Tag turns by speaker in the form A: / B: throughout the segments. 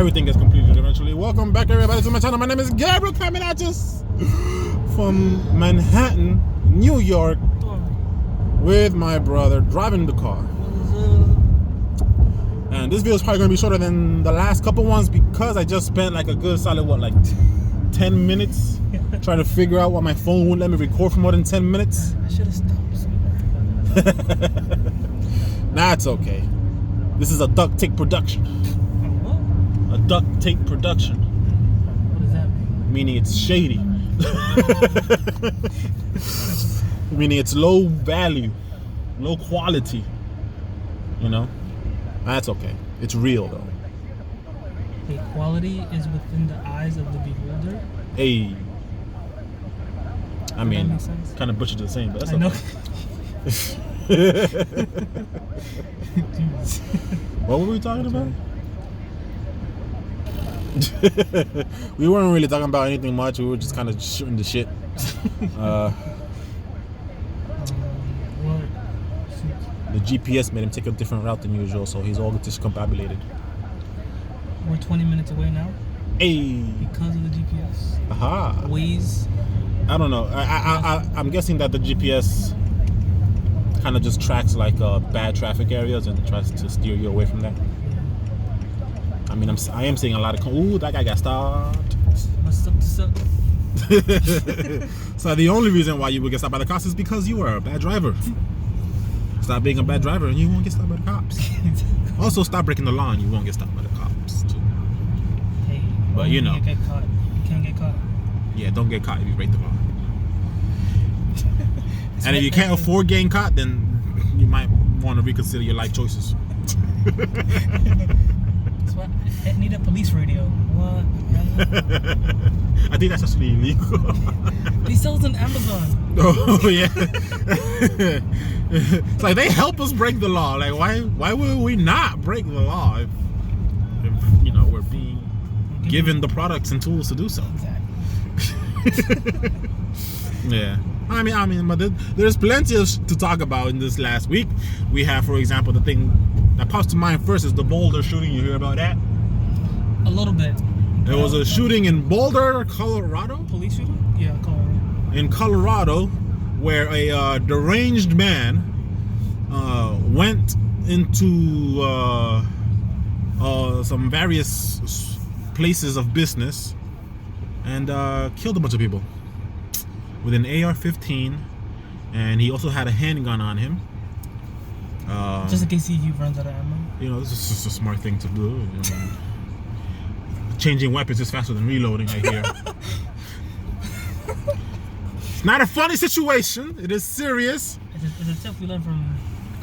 A: Everything gets completed eventually. Welcome back, everybody, to my channel. My name is Gabriel, coming at you from Manhattan, New York, with my brother driving the car. And this video is probably going to be shorter than the last couple ones because I just spent like a good solid, 10 minutes trying to figure out why my phone won't let me record for more than 10 minutes.
B: I should have stopped.
A: Nah, it's okay. This is a duct tape production.
B: What?
A: A duct tape production.
B: What does that mean?
A: Meaning it's shady. Meaning it's low value, low quality. You know? That's okay. It's real though.
B: The quality is within the eyes of the beholder.
A: Hey. I mean,
B: kind
A: of butchered the same, but that's
B: I
A: okay.
B: know.
A: What were we talking about? We weren't really talking about anything much. We were just kind of shooting the shit. The GPS made him take a different route than usual, so he's all discombobulated.
B: We're 20 minutes away now.
A: Hey.
B: Because of the GPS.
A: Aha.
B: Waze.
A: I don't know. I'm guessing that the GPS kind of just tracks like bad traffic areas and tries to steer you away from that. I mean, I am seeing a lot of ooh, that guy got stopped.
B: What's up?
A: So the only reason why you would get stopped by the cops is because you are a bad driver. Stop being a bad driver and you won't get stopped by the cops. Also, stop breaking the law and you won't get stopped by the cops too.
B: Hey,
A: but you know,
B: get caught. You can't get caught.
A: Yeah, don't get caught if you break the law. And if you can't afford getting caught, then you might want to reconsider your life choices.
B: That's why I need a police radio. What?
A: I think that's actually illegal.
B: They sell it on Amazon.
A: Oh yeah. It's like they help us break the law. Like why would we not break the law if you know we're being given the products and tools to do so?
B: Exactly.
A: Yeah. I mean, but there's plenty to talk about in this last week. We have, for example, the thing that pops to mind first is the Boulder shooting. You hear about that?
B: A little bit.
A: There was a shooting in Boulder, Colorado.
B: Police shooting? Yeah, Colorado.
A: In Colorado, where a deranged man went into some various places of business and killed a bunch of people with an AR-15, and he also had a handgun on him.
B: Just in case he runs out of ammo.
A: You know, this is just a smart thing to do. You know. Changing weapons is faster than reloading, I hear. It's not a funny situation. It is serious.
B: It's a tip we learned from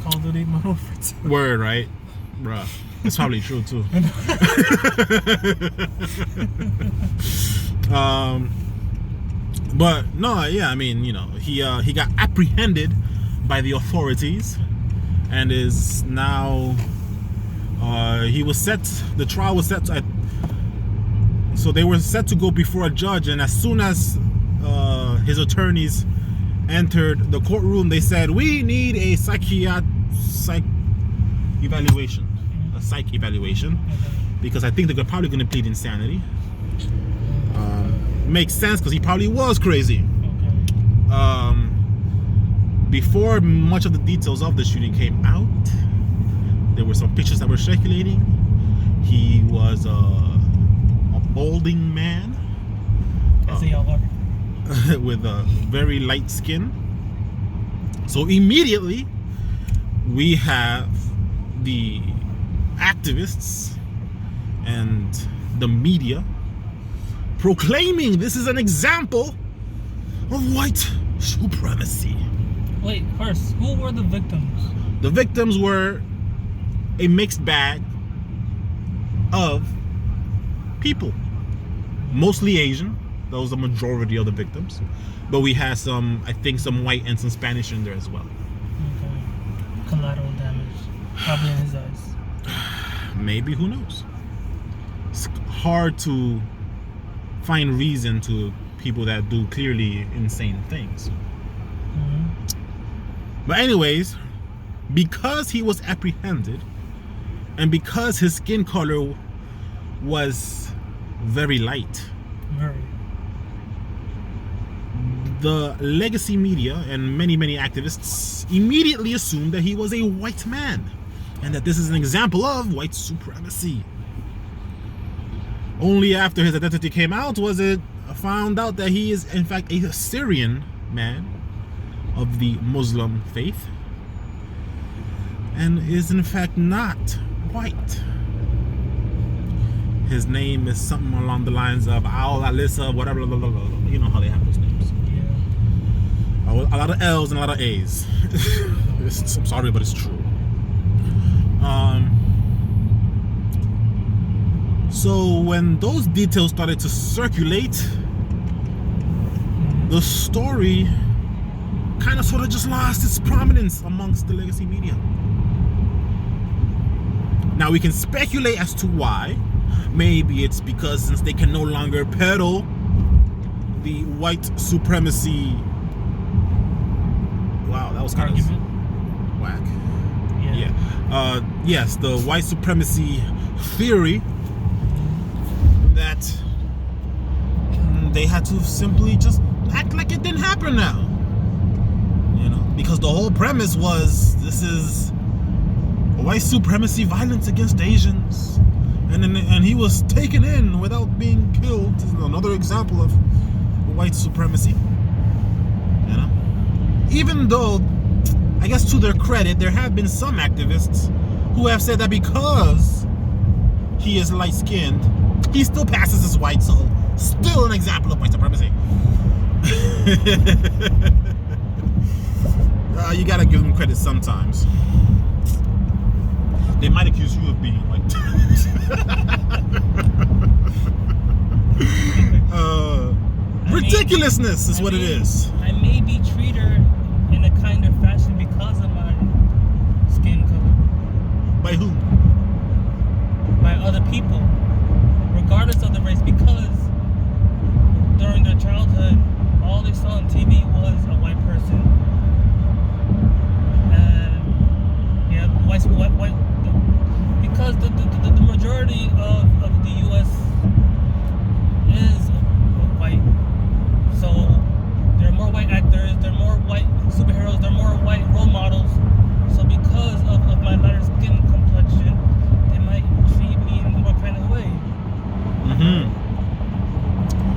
B: Call of Duty Modern Warfare 2.
A: Word, right? Bruh. It's probably true, too. But no, yeah, I mean, you know, he got apprehended by the authorities and is now the trial was set so they were set to go before a judge, and as soon as his attorneys entered the courtroom, they said, we need a psych evaluation, because I think they're probably going to plead insanity. Makes sense because he probably was crazy. Before much of the details of the shooting came out, there were some pictures that were circulating. He was a balding man with a very light skin. So immediately we have the activists and the media proclaiming this is an example of white supremacy.
B: Wait, first, who were the victims?
A: The victims were a mixed bag of people, mostly Asian. That was the majority of the victims, but we had some white and some Spanish in there as well.
B: Okay. Collateral damage, probably in his eyes.
A: Maybe, who knows? It's hard to find reason to people that do clearly insane things. But anyways, because he was apprehended and because his skin color was very light.
B: Very.
A: The legacy media and many activists immediately assumed that he was a white man and that this is an example of white supremacy. Only after his identity came out was it found out that he is in fact a Syrian man of the Muslim faith and is in fact not white. His name is something along the lines of Al Alissa, whatever, blah, blah, blah, blah. You know how they have those names.
B: Yeah.
A: A lot of L's and a lot of A's. I'm sorry, but it's true. So when those details started to circulate, the story kind of sort of just lost its prominence amongst the legacy media. Now we can speculate as to why. Maybe it's because since they can no longer peddle the white supremacy. Wow, that was kind of whack. Yeah. Yes, the white supremacy theory that they had to simply just act like it didn't happen now. You know, because the whole premise was this is white supremacy violence against Asians. And he was taken in without being killed. This is another example of white supremacy. You know? Even though, I guess to their credit, there have been some activists who have said that because he is light-skinned, he still passes as white, so still an example of white supremacy. You gotta give them credit sometimes. They might accuse you of being white. Ridiculousness is what it is.
B: I may be treated in a kind of fashion because of my skin color.
A: By who?
B: By other people, regardless of the race, because during their childhood, all they saw on TV was a white person. And yeah, white, because the majority of the U.S. is white, so there are more white actors, there are more white superheroes, there are more white role models. So because of my lighter skin complexion, they might treat me in a more kind of way.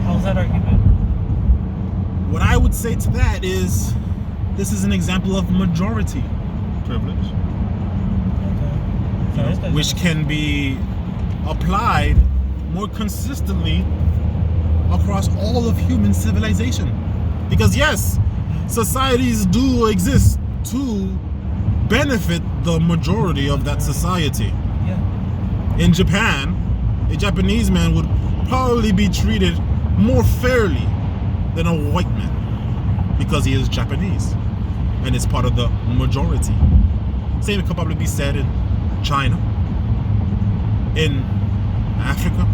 B: How's that argument?
A: What I would say to that is, this is an example of majority privilege. You know, which can be applied more consistently across all of human civilization. Because yes, societies do exist to benefit the majority of that society.
B: Yeah.
A: In Japan, a Japanese man would probably be treated more fairly than a white man because he is Japanese and is part of the majority. Same could probably be said in China, in Africa,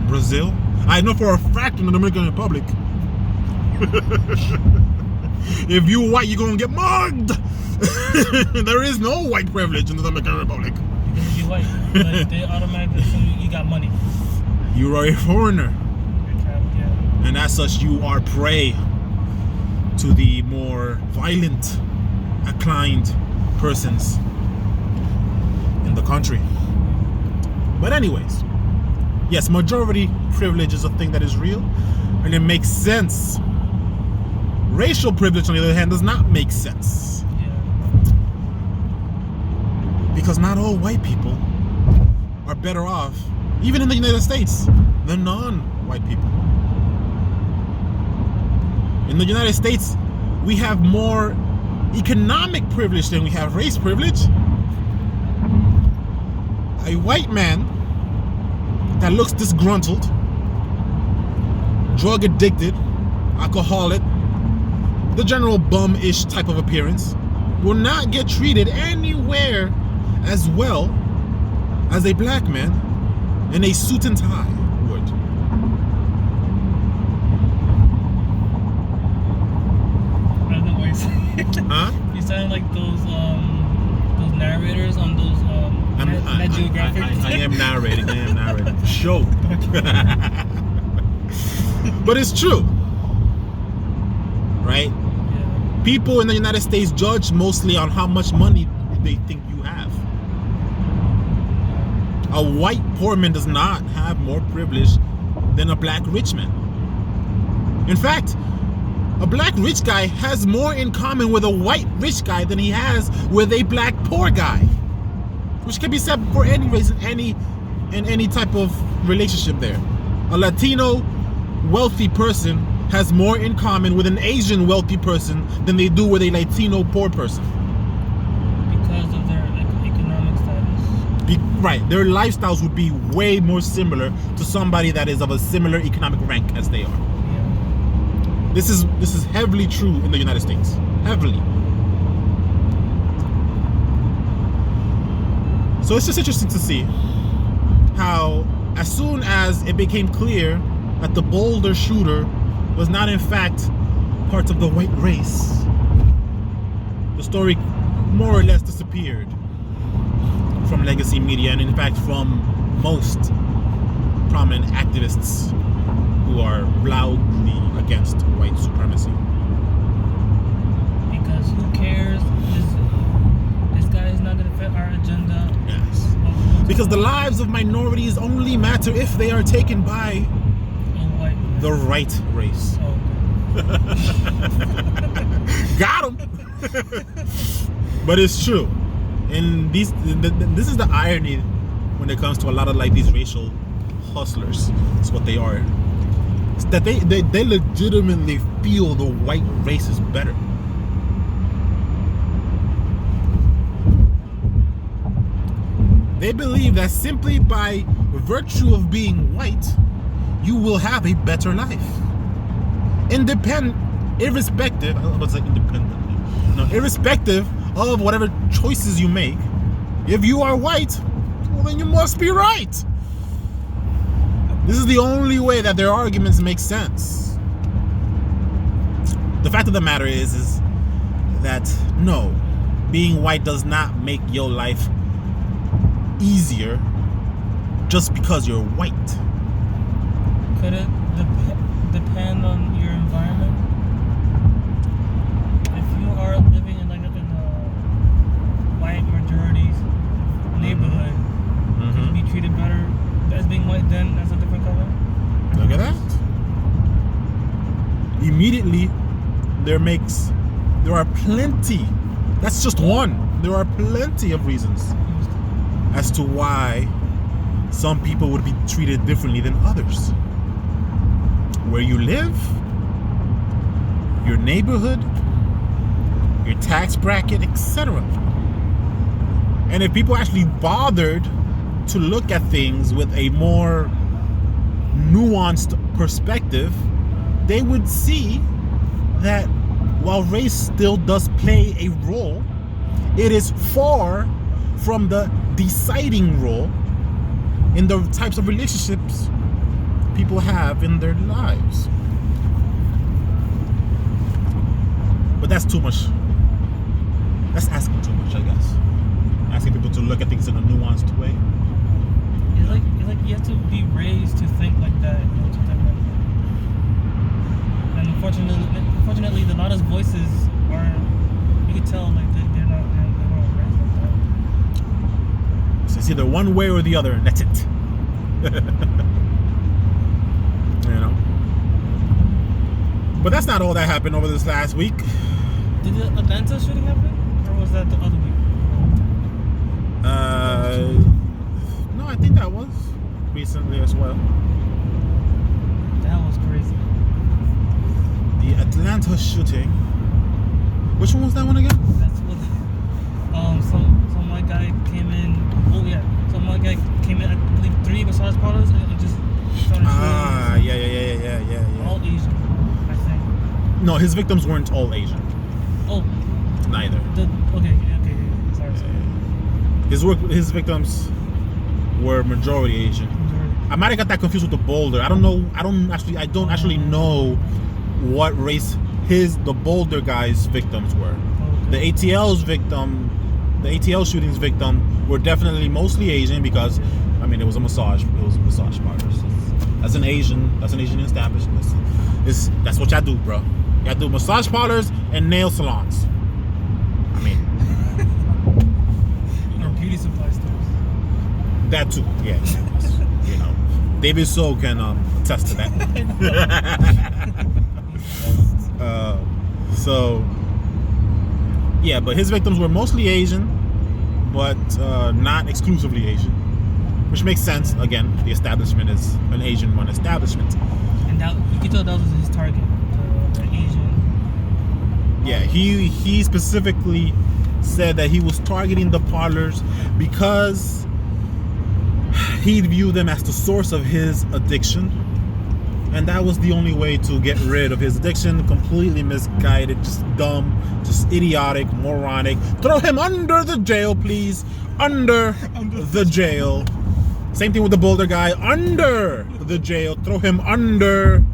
A: Brazil. I know for a fact in the Dominican Republic, if you white, you're gonna get mugged. There is no white privilege in the Dominican Republic.
B: Because you're white, like, they automatically assume you got money.
A: You are a foreigner,
B: You're trapped, yeah.
A: and as such, you are prey to the more violent, inclined persons in the country. But anyways, yes, majority privilege is a thing that is real, and it makes sense. Racial privilege, on the other hand, does not make sense.
B: Yeah.
A: Because not all white people are better off, even in the United States, than non-white people. In the United States, we have more economic privilege than we have race privilege. A white man that looks disgruntled, drug addicted, alcoholic, the general bum-ish type of appearance, will not get treated anywhere as well as a black man in a suit and tie would.
B: I don't know what you're saying.
A: Huh?
B: You sound like those narrators on those Net Geographic.
A: I am narrating. Show. But it's true, right?
B: Yeah.
A: People in the United States judge mostly on how much money they think you have. A white poor man does not have more privilege than a black rich man. In fact, a black rich guy has more in common with a white rich guy than he has with a black poor guy, which can be said for any race in any type of relationship there. A Latino wealthy person has more in common with an Asian wealthy person than they do with a Latino poor person.
B: Because of their economic status.
A: Right, their lifestyles would be way more similar to somebody that is of a similar economic rank as they are.
B: Yeah.
A: This is heavily true in the United States. Heavily. So it's just interesting to see how, as soon as it became clear that the Boulder shooter was not in fact part of the white race, the story more or less disappeared from legacy media, and in fact from most prominent activists who are loudly against white supremacy.
B: Because who cares? This guy is not going to fit our agenda.
A: Yes. Because the lives of minorities only matter if they are taken by the right race.
B: Oh, okay.
A: Got him. But it's true. And this is the irony when it comes to a lot of like these racial hustlers. It's what they are. It's that they legitimately feel the white race is better. They believe that simply by virtue of being white, you will have a better life. Irrespective of whatever choices you make, if you are white, well, then you must be right. This is the only way that their arguments make sense. The fact of the matter is that no, being white does not make your life easier just because you're white.
B: Could it depend on your environment? If you are living in a white majority neighborhood, could you be treated better as being white than as a different color?
A: Look at that. Immediately, there are plenty. That's just one. There are plenty of reasons as to why some people would be treated differently than others. Where you live, your neighborhood, your tax bracket, etc. And if people actually bothered to look at things with a more nuanced perspective, they would see that while race still does play a role, it is far from the deciding role in the types of relationships people have in their lives. But that's too much. That's asking too much, I guess. Asking people to look at things in a nuanced way.
B: It's like you have to be raised to think like that. And unfortunately, a lot of voices are. You can tell like they're not raised like that.
A: So it's either one way or the other, and that's it. You know. But that's not all that happened over this last week.
B: Did the Atlanta shooting happen, or was that the other week?
A: No, I think that was recently as well.
B: That was crazy.
A: The Atlanta shooting. Which one was that one again?
B: That's what. Some white guy came in. Oh yeah, some white guy came in. I believe 3 massage parlors and just started shooting.
A: Yeah.
B: All Asian, I think.
A: No, his victims weren't all Asian.
B: Oh.
A: Neither.
B: Okay. Sorry.
A: His victims were majority Asian. I might have got that confused with the Boulder. I don't know. I don't actually know what race the Boulder guy's victims were.
B: Okay.
A: The ATL's victim the ATL shootings victim were definitely mostly Asian because, I mean, it was massage parlors. That's an Asian establishment. That's what y'all do, bro. Y'all do massage parlors and nail salons. I mean,
B: or beauty supply stores.
A: That too, yeah. You know, David So can attest to that. So, yeah, but his victims were mostly Asian, but not exclusively Asian, which makes sense. Again, the establishment is an Asian-run establishment.
B: And that, you can tell that was his target, the Asian.
A: Yeah, he specifically said that he was targeting the parlors because he viewed them as the source of his addiction. And that was the only way to get rid of his addiction. Completely misguided, just dumb, just idiotic, moronic. Throw him under the jail, please. Under the jail. Same thing with the Boulder guy. Under the jail. Throw him under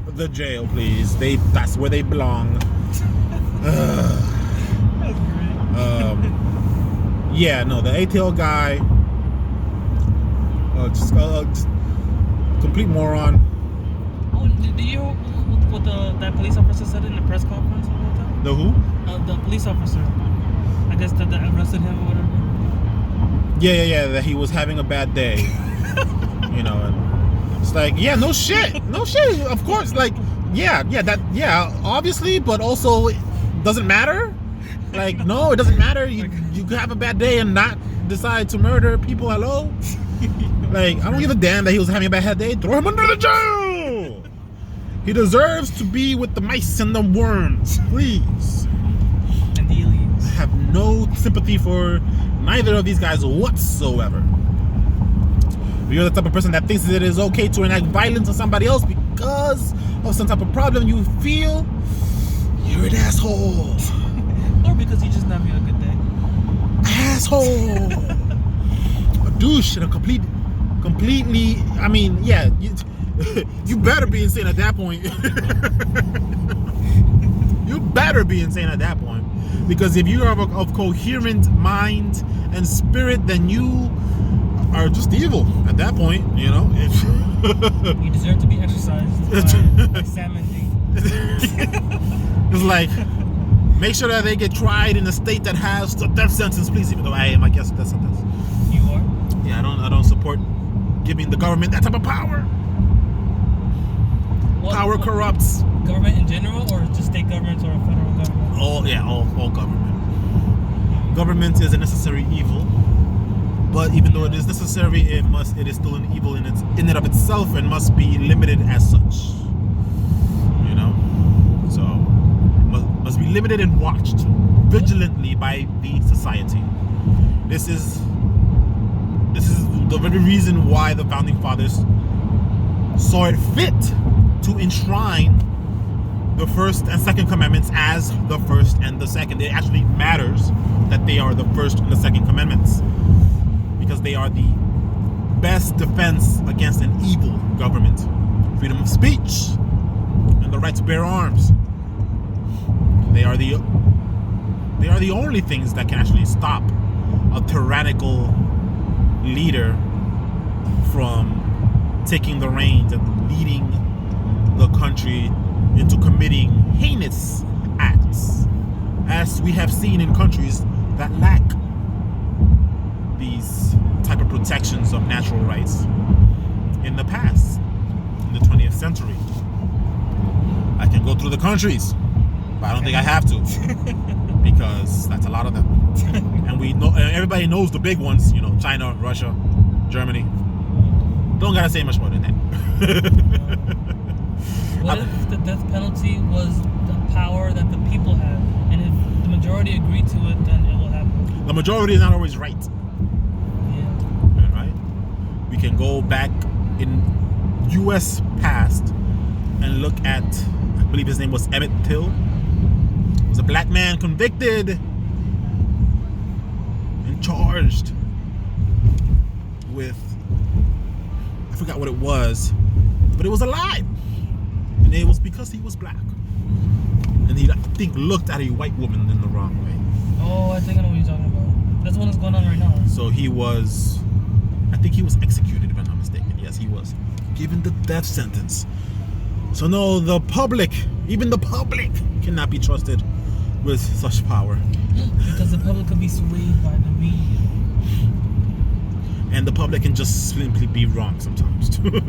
A: the jail, please. That's where they belong.
B: That's great.
A: Yeah, no, the ATL guy, just complete moron.
B: Oh, did you hear what that police officer said in the press conference about that?
A: The who?
B: The police officer. I guess that arrested him or whatever.
A: Yeah, that he was having a bad day. You know, and it's like, yeah, no shit, of course, like, yeah, obviously, but also, it doesn't matter. Like, no, it doesn't matter. You could have a bad day and not decide to murder people. Hello? Like, I don't give a damn that he was having a bad day. Throw him under the jail. He deserves to be with the mice and the worms, please.
B: And the aliens.
A: I have no sympathy for neither of these guys whatsoever. If you're the type of person that thinks that it is okay to enact violence on somebody else because of some type of problem you feel, you're an asshole.
B: Or because you're just not having a good day.
A: Asshole. A douche and a completely, I mean, yeah, you better be insane at that point. You better be insane at that point. Because if you are of coherent mind and spirit, then you are just evil at that point, you know.
B: You deserve to be exercised by salmon meat.
A: It's like, make sure that they get tried in a state that has the death sentence, please. Even though I am against death sentence.
B: You are?
A: Yeah, I don't support giving the government that type of power. Power corrupts.
B: Government in general, or just state governments or federal government?
A: All government. Government is a necessary evil, but even though it is necessary, it is still an evil in and of itself, and must be limited as such. You know, so must be limited and watched vigilantly by the society. This is the very reason why the founding fathers saw it fit to enshrine the first and second commandments as the first and the second. It actually matters that they are the first and the second commandments, because they are the best defense against an evil government. Freedom of speech and the right to bear arms. They are the only things that can actually stop a tyrannical leader from taking the reins and leading the country into committing heinous acts, as we have seen in countries that lack these type of protections of natural rights in the past, in the 20th century. I can go through the countries, but I don't think I have to, because that's a lot of them. And we know, everybody knows the big ones, you know, China, Russia, Germany. Don't gotta say much more than that.
B: What if the death penalty was the power that the people have, and if the majority agree to it, then it will happen?
A: The majority is not always right.
B: Yeah.
A: Right? We can go back in U.S. past and look at, I believe his name was Emmett Till. He was a black man convicted and charged with, I forgot what it was, but it was a lie. And it was because he was black. And he, I think, looked at a white woman in the wrong way.
B: Oh, I think I know what you're talking about. That's one that's going on right now.
A: So he was, I think he was executed, if I'm not mistaken. Yes, he was given the death sentence. So no, the public, even the public, cannot be trusted with such power.
B: Because the public could be swayed by the media.
A: And the public can just simply be wrong sometimes too.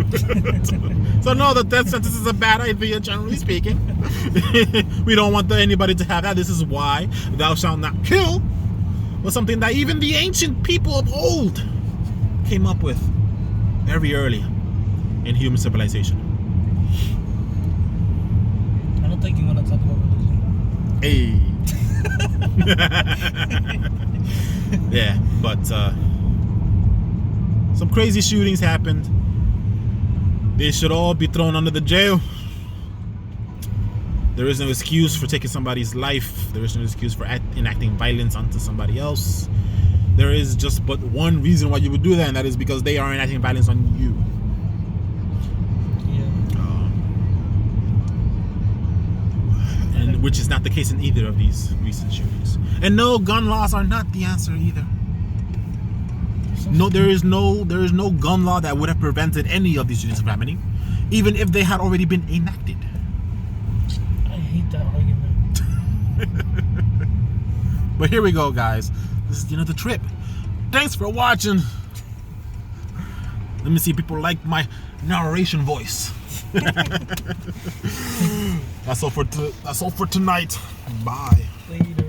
A: So no, the death sentence is a bad idea, generally speaking. We don't want anybody to have that. This is why thou shalt not kill was something that even the ancient people of old came up with very early in human civilization.
B: I don't think you want to talk about religion.
A: Hey. Yeah, but some crazy shootings happened. They should all be thrown under the jail. There is no excuse for taking somebody's life. There is no excuse for enacting violence onto somebody else. There is just but one reason why you would do that, and that is because they are enacting violence on you. And which is not the case in either of these recent shootings. And no, gun laws are not the answer either. No, there is no gun law that would have prevented any of these shootings from happening, even if they had already been enacted.
B: I hate that argument.
A: But here we go, guys. This is the end of the trip. Thanks for watching. Let me see if people like my narration voice. That's all for tonight. Bye.
B: Later.